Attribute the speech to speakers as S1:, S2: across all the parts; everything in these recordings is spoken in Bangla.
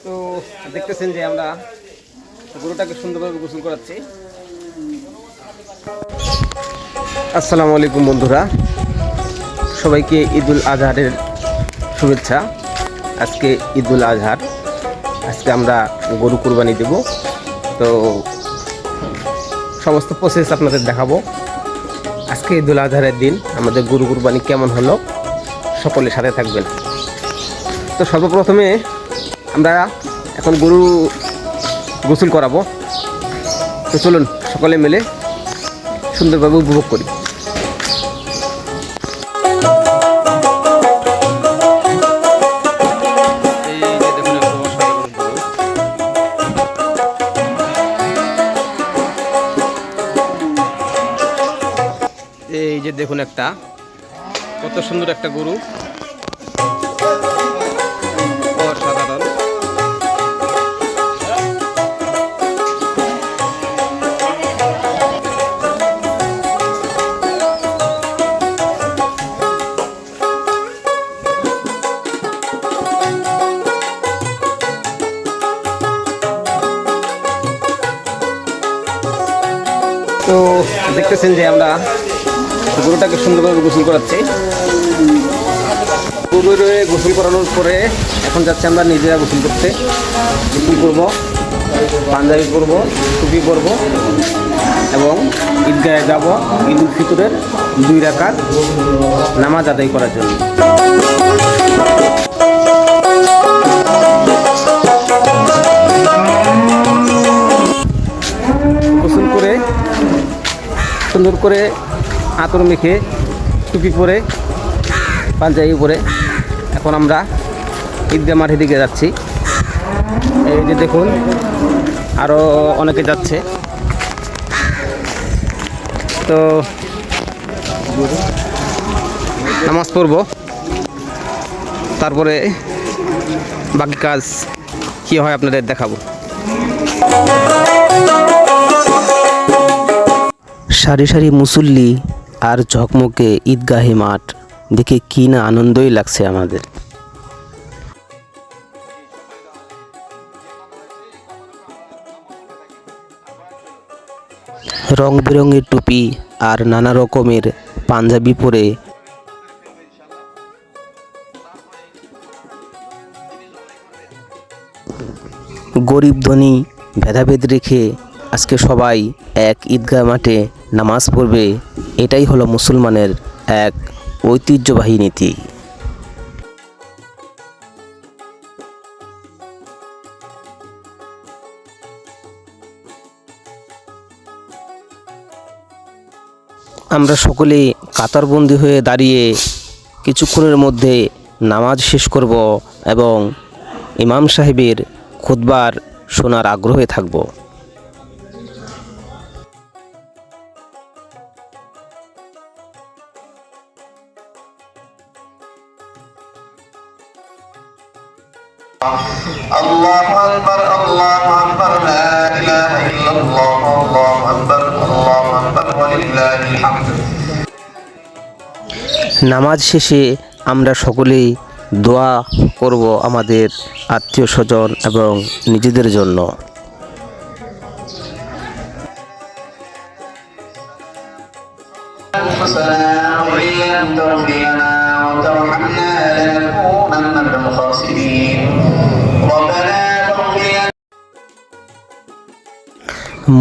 S1: তো দেখতেছেন যে আমরা গরুটাকে সুন্দরভাবে গোসল করাচ্ছি। আসসালামু আলাইকুম বন্ধুরা, সবাইকে ঈদুল আজহারের শুভেচ্ছা। আজকে ঈদুল আজহার, আজকে আমরা গরু কুরবানি দেব। তো সমস্ত প্রসেস আপনাদের দেখাবো। আজকে ঈদুল আজহারের দিন আমাদের গরু কুরবানি কেমন হলো, সকলের সাথে থাকবেন। তো সর্বপ্রথমে আমরা এখন গরু গোসল করাবো। তো চলুন সকলে মিলে সুন্দরভাবে উপভোগ করি। এই যে দেখুন একটা কত সুন্দর একটা গরু, অসাধারণ। তো দেখতেছেন যে আমরা গরুটাকে সুন্দরভাবে গোসল করাচ্ছি। গরুরে গোসল করানোর পরে এখন যাচ্ছে আমরা নিজেরা গোসল করতে। গোসল করবো, পাঞ্জাবি পরবো, টুপি পরবো এবং ঈদগাহে যাব ঈদ উল ফিতরের 2 রাকাত নামাজ আদায় করার জন্য। গোসল করে সুন্দর করে আতর মেখে টুপি পরে পাঞ্জাবি পরে এখন আমরা ঈদগাহ মাঠের দিকে যাচ্ছি। এই যে দেখুন আরও অনেকে যাচ্ছে। তো নামাজ পড়ব, তারপরে বাকি কাজ কী হয় আপনাদের দেখাবো।
S2: সারি সারি মুসল্লি আর ঝকমকে ঈদগাহে মাঠ দেখে কি না আনন্দই লাগছে আমাদের। রং বেরঙের টুপি আর নানা রকমের পাঞ্জাবি পরে গরিব ধনী ভেদাভেদ রেখে আজকে সবাই এক ঈদগাহ মাঠে নামাজ পড়বে। এটাই হলো মুসলমানের এক ঐতিহ্যবাহী নীতি। আমরা সকলে কাতারবন্দি হয়ে দাঁড়িয়ে কিছুক্ষণের মধ্যে নামাজ শেষ করব এবং ইমাম সাহেবের খুতবার শোনার আগ্রহে থাকব।
S3: الله أكبر الله أكبر لا إله إلا الله الله أكبر ولله الحمد।
S2: নামাজ শেষে আমরা সকলেই দোয়া করব আমাদের আত্মীয় স্বজন এবং নিজেদের জন্য।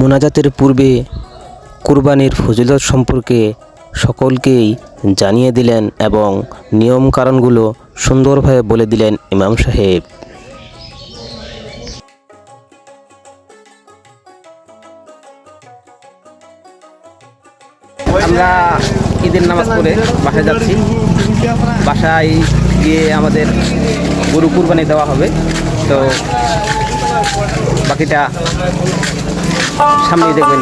S2: মোনাজাতের পূর্বে কুরবানির ফজিলত সম্পর্কে সকলকেই জানিয়ে দিলেন এবং নিয়ম কারণগুলো সুন্দরভাবে বলে দিলেন ইমাম সাহেব।
S1: আমরা ঈদের নামাজ পড়ে বাসায় যাচ্ছি। বাসায় গিয়ে আমাদের গরু কুরবানি দেওয়া হবে। তো বাকিটা সামনেই দেখবেন।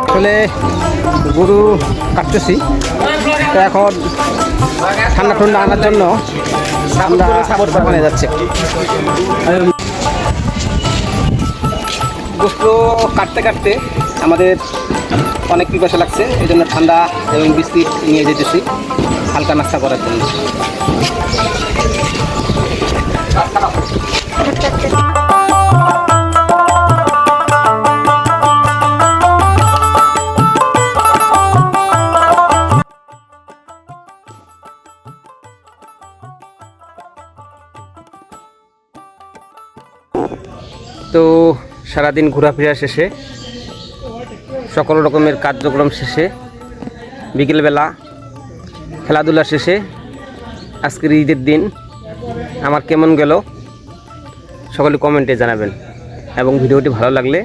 S1: আসলে গরু কাটতেছি, তো এখন ঠান্ডা ঠান্ডা আনার জন্য আমরা দোকানে যাচ্ছি। গোস্ত কাটতে কাটতে আমাদের অনেক পিপাসা লাগছে, এই জন্য ঠান্ডা এবং বিস্কিট নিয়ে যেতেছি হালকা নাস্তা করার জন্য। তো সারাদিন ঘোরাফেরা শেষে, সকল রকমের কার্যক্রম শেষে, বিকেলবেলা খেলাধুলা শেষে আজকের ঈদের দিন আমার কেমন গেল সকলে কমেন্টে জানাবেন, এবং ভিডিওটি ভালো লাগলে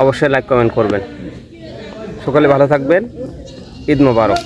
S1: অবশ্যই লাইক কমেন্ট করবেন। সকলে ভালো থাকবেন। ঈদ মোবারক।